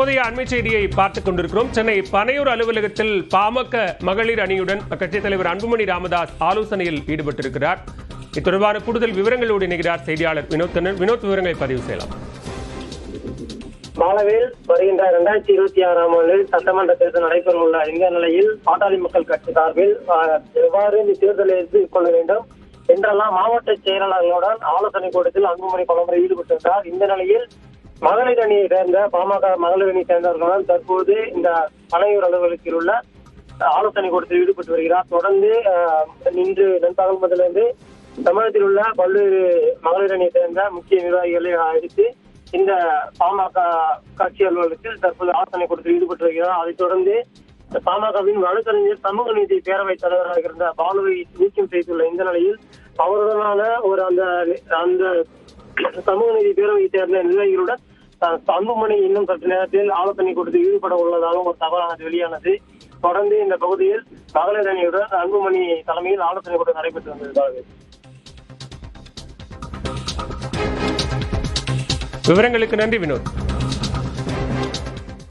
தற்போதைய அண்மை செய்தியை பார்த்துக் கொண்டிருக்கிறோம். சென்னை பனையூர் அலுவலகத்தில் பாமக மகளிர் அணியுடன் கட்சித் தலைவர் அன்புமணி ராமதாஸ் ஆலோசனையில் ஈடுபட்டிருக்கிறார். இது தொடர்பான கூடுதல் விவரங்களோடு இணைகிறார் செய்தியாளர் வினோத். விவரங்களை பதிவு செய்யலாம். மாலவில் வருகின்ற 2026ஆம் ஆண்டு சட்டமன்ற தேர்தல் நடைபெறவுள்ள இந்த நிலையில் பாட்டாளி மக்கள் கட்சி சார்பில் எவ்வாறு இந்த தேர்தலை எதிர்கொள்ள வேண்டும் என்றெல்லாம் மாவட்ட செயலாளர்களுடன் ஆலோசனை கூட்டத்தில் அன்புமணி பலமுறை ஈடுபட்டிருந்தார். இந்த நிலையில் மகளிர் அணியை சேர்ந்த பாமக மகளிர் அணியை சேர்ந்தவர்களுடன் தற்போது இந்த பனையூர் அலுவலகத்தில் உள்ள ஆலோசனை கூட்டத்தில் ஈடுபட்டு வருகிறார். தொடர்ந்து இன்று நண்பகல் முதலிருந்து தமிழகத்தில் உள்ள பல்வேறு மகளிர் அணியை சேர்ந்த முக்கிய நிர்வாகிகளை அழைத்து இந்த பாமக கட்சி அலுவலகத்தில் தற்போது ஆலோசனை கூட்டத்தில் ஈடுபட்டு வருகிறார். அதைத் தொடர்ந்து பாமகவின் வழக்கறிஞர் சமூக நீதி பேரவைத் தலைவராக இருந்த பாலுவை நீக்கம் செய்துள்ள இந்த நிலையில் அவருடனான ஒரு அந்த சமூக நீதி பேரவையை சேர்ந்த நிர்வாகிகளுடன் அன்புமணி இன்னும் சற்று நேரத்தில் ஆலோசனை கூட்டத்தில் ஈடுபட உள்ளதாக ஒரு தகவலானது வெளியானது. தொடர்ந்து இந்த பகுதியில் மகளிர் அணியுடன் அன்புமணி தலைமையில் ஆலோசனை கூட்டம் நடைபெற்று வந்தது. விவரங்களுக்கு நன்றி வினோத்.